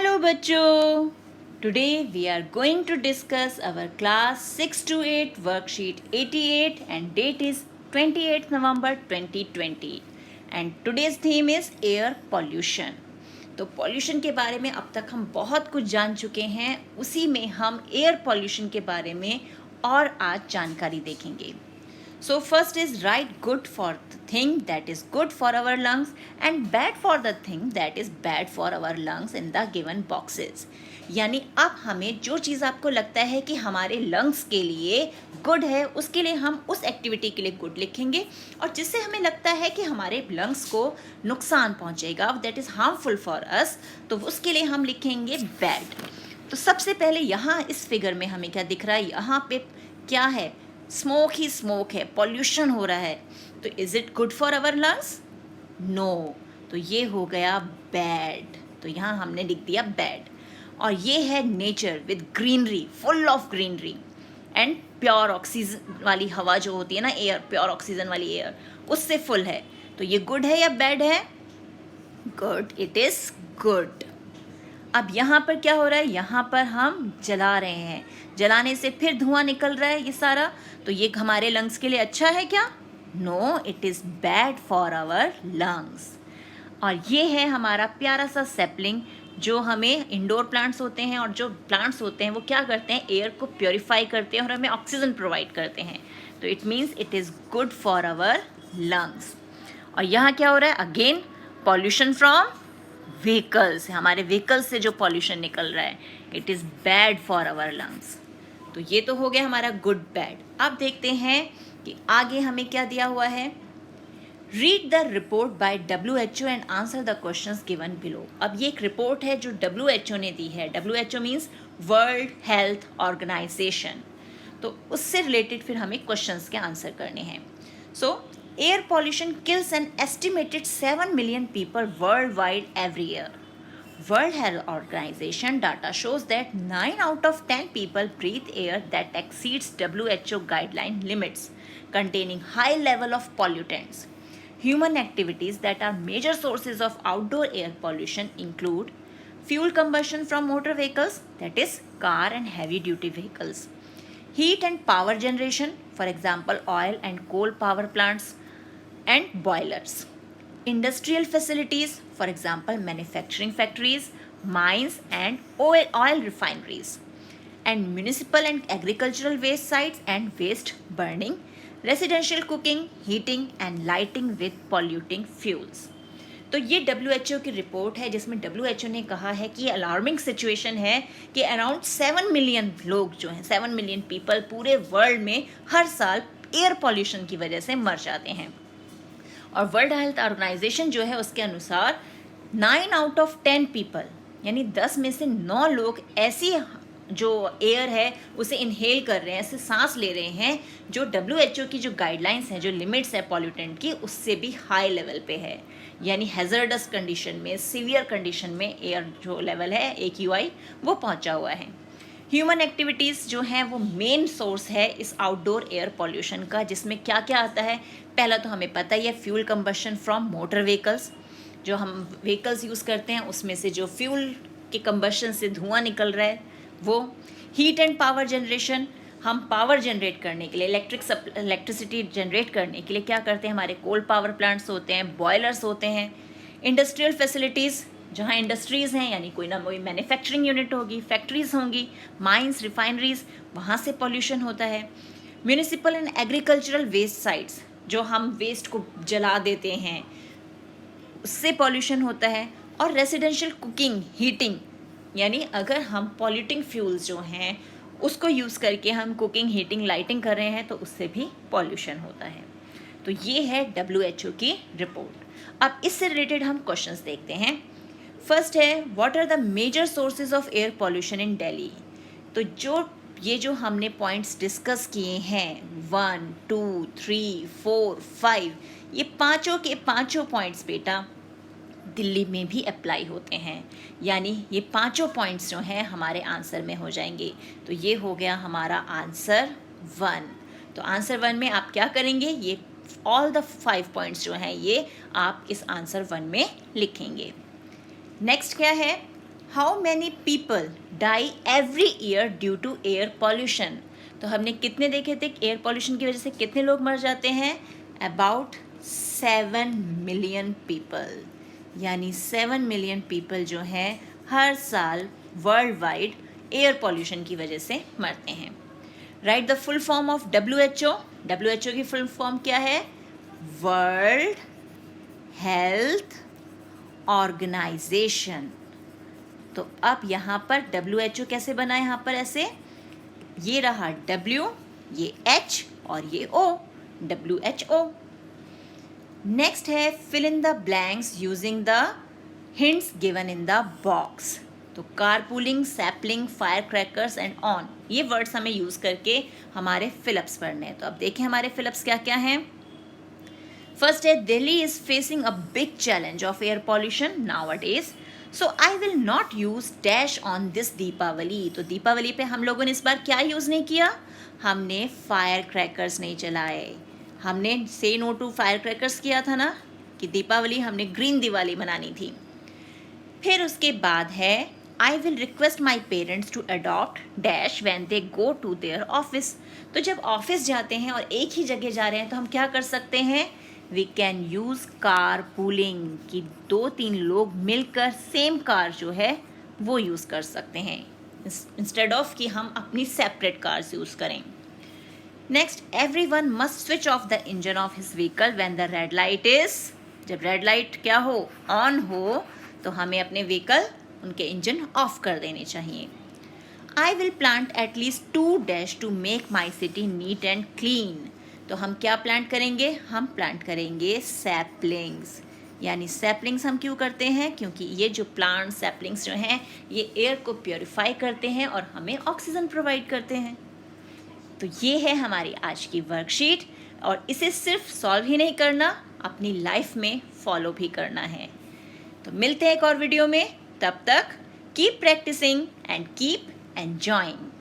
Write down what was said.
Hello बच्चों, today we are going to discuss our class 6 to 8 worksheet 88 and date is 28th November 2020 and today's theme is air pollution. तो pollution के बारे में अब तक हम बहुत कुछ जान चुके हैं, उसी में हम एयर पॉल्यूशन के बारे में और आज जानकारी देखेंगे. So first is write good for the thing that is good for our lungs and bad for the thing that is bad for our lungs in the given boxes. यानी अब हमें जो चीज़ आपको लगता है कि हमारे लंग्स के लिए गुड है, उसके लिए हम उस एक्टिविटी के लिए गुड लिखेंगे, और जिससे हमें लगता है कि हमारे लंग्स को नुकसान पहुंचेगा, that is harmful for us, तो उसके लिए हम लिखेंगे बैड. तो सबसे पहले यहाँ इस फिगर में हमें क्या दिख रहा है, यहाँ पे क्या है, स्मोक ही स्मोक है, पॉल्यूशन हो रहा है. तो is it good for our lungs? No. तो ये हो गया बैड. तो यहाँ हमने लिख दिया बैड. और ये है nature with greenery, full of greenery and pure oxygen वाली हवा जो होती है ना, एयर, प्योर ऑक्सीजन वाली एयर, उससे फुल है. तो ये गुड है या बैड है? गुड. It is good. अब यहाँ पर क्या हो रहा है, यहाँ पर हम जला रहे हैं, जलाने से फिर धुआं निकल रहा है ये सारा. तो ये हमारे लंग्स के लिए अच्छा है क्या? No, it is bad for our lungs. और ये है हमारा प्यारा सा सैपलिंग, जो हमें इंडोर प्लांट्स होते हैं, और जो प्लांट्स होते हैं वो क्या करते हैं, एयर को प्योरीफाई करते हैं और हमें ऑक्सीजन प्रोवाइड करते हैं. तो it means it is good for our lungs. और यहाँ क्या हो रहा है, अगेन पॉल्यूशन फ्रॉम व्हीकल्स, हमारे व्हीकल्स से जो पॉल्यूशन निकल रहा है, it is bad for our lungs. तो ये तो हो गया हमारा गुड बैड. अब देखते हैं कि आगे हमें क्या दिया हुआ है. Read the report by WHO and answer the questions given below. अब ये एक रिपोर्ट है जो WHO ने दी है. WHO means world health organization. तो उससे रिलेटेड फिर हमें क्वेश्चंस के आंसर करने हैं. सो air pollution kills an estimated 7 million people worldwide every year. World Health Organization data shows that 9 out of 10 people breathe air that exceeds WHO guideline limits containing high level of pollutants. Human activities that are major sources of outdoor air pollution include fuel combustion from motor vehicles, that is car and heavy duty vehicles. Heat and power generation, for example oil and coal power plants and boilers. Industrial facilities, for example manufacturing factories, mines and oil refineries. And municipal and agricultural waste sites and waste burning, residential cooking, heating and lighting with polluting fuels. तो ये WHO की report है, जिसमें WHO ने कहा है कि alarming situation है कि अराउंड 7 मिलियन लोग जो हैं, 7 मिलियन पीपल पूरे वर्ल्ड में हर साल एयर पॉल्यूशन की वजह से मर जाते हैं. और वर्ल्ड हेल्थ ऑर्गेनाइजेशन जो है उसके अनुसार 9 आउट ऑफ 10 पीपल, यानी 10 में से 9 लोग ऐसी जो एयर है उसे इनहेल कर रहे हैं, ऐसे सांस ले रहे हैं जो WHO की जो गाइडलाइंस हैं, जो लिमिट्स है पॉल्यूटेंट की, उससे भी हाई लेवल पे है. यानी हैजर्डस कंडीशन में, सीवियर कंडीशन में एयर जो लेवल है AQI वो पहुंचा हुआ है. ह्यूमन एक्टिविटीज़ जो हैं वो मेन सोर्स है इस आउटडोर एयर पॉल्यूशन का, जिसमें क्या क्या आता है. पहला तो हमें पता ही है, fuel combustion from motor vehicles, जो हम व्हीकल्स यूज़ करते हैं उसमें से जो फ्यूल के कंबशन से धुआं निकल रहा है वो. हीट एंड पावर जनरेशन, हम पावर जनरेट करने के लिए, इलेक्ट्रिसिटी जनरेट करने के लिए क्या करते हैं, हमारे कोल पावर प्लांट्स होते हैं, बॉयलर्स होते हैं. इंडस्ट्रियल फैसिलिटीज़, जहाँ इंडस्ट्रीज़ हैं, यानी कोई ना कोई मैन्युफैक्चरिंग यूनिट होगी, फैक्ट्रीज़ होंगी, माइंस, रिफाइनरीज़, वहाँ से पॉल्यूशन होता है. Municipal and agricultural waste sites, जो हम वेस्ट को जला देते हैं उससे पॉल्यूशन होता है. और रेसिडेंशियल कुकिंग, हीटिंग, यानी अगर हम पॉल्यूटिंग फ्यूल्स जो हैं उसको यूज़ करके हम कुकिंग, हीटिंग, लाइटिंग कर रहे हैं तो उससे भी पॉल्यूशन होता है. तो ये है WHO की रिपोर्ट. अब इससे रिलेटेड हम क्वेश्चंस देखते हैं. फर्स्ट है, what are the major sources of air pollution in Delhi. तो जो हमने पॉइंट्स डिस्कस किए हैं 1, 2, 3, 4, 5, ये पाँचों के पाँचों पॉइंट्स बेटा दिल्ली में भी अप्लाई होते हैं. यानी ये पाँचों पॉइंट्स जो हैं हमारे आंसर में हो जाएंगे. तो ये हो गया हमारा आंसर 1. तो आंसर 1 में आप क्या करेंगे, ये ऑल द 5 पॉइंट्स जो हैं ये आप इस आंसर 1 में लिखेंगे. नेक्स्ट क्या है, how many people die every year due to air pollution. तो हमने कितने देखे थे, एयर पॉल्यूशन की वजह से कितने लोग मर जाते हैं, अबाउट 7 मिलियन पीपल, यानी 7 मिलियन पीपल जो हैं हर साल वर्ल्ड वाइड एयर पॉल्यूशन की वजह से मरते हैं। Right the full form of WHO। WHO की फुल फॉर्म क्या है, वर्ल्ड हेल्थ ऑर्गेनाइजेशन। तो अब यहाँ पर WHO कैसे बना, यहाँ पर ऐसे, ये रहा W, ये H और ये O, WHO। नेक्स्ट है fill in the blanks using the hints given in the box. तो carpooling, sapling, firecrackers and on, ये वर्ड्स हमें यूज़ करके हमारे फिलअप्स पढ़ने हैं। तो अब देखें हमारे फिलअप्स क्या क्या हैं। फर्स्ट है, Delhi is facing a big challenge of air pollution nowadays, so I will not use dash on this Deepavali. तो दीपावली पे हम लोगों ने इस बार क्या यूज़ नहीं किया, हमने फायर क्रैकर्स नहीं चलाए। हमने से नो टू फायर क्रैकर्स किया था ना, कि दीपावली हमने ग्रीन दिवाली मनानी थी। फिर उसके बाद है, I will request my parents to adopt dash when they go to their office. तो जब ऑफिस जाते हैं और एक ही जगह जा रहे हैं तो हम क्या कर सकते हैं, we can use car pooling, कि 2-3 लोग मिलकर सेम कार जो है वो यूज़ कर सकते हैं, इंस्टेड ऑफ कि हम अपनी सेपरेट कार्स यूज़ करें। Next, every one must switch off the engine of his vehicle when the red light is, जब रेड लाइट क्या हो, ऑन हो, तो हमें अपने व्हीकल, उनके इंजन ऑफ कर देने चाहिए। I will plant at least 2 dash to make my city neat and clean. तो हम क्या प्लांट करेंगे, हम प्लांट करेंगे सैपलिंग्स। यानी सैपलिंग्स हम क्यों करते हैं, क्योंकि ये जो प्लांट सैपलिंग्स जो हैं ये एयर को प्योरीफाई करते हैं और हमें ऑक्सीजन प्रोवाइड करते हैं। तो ये है हमारी आज की वर्कशीट, और इसे सिर्फ सॉल्व ही नहीं करना, अपनी लाइफ में फॉलो भी करना है। तो मिलते हैं एक और वीडियो में, तब तक keep practicing and keep enjoying.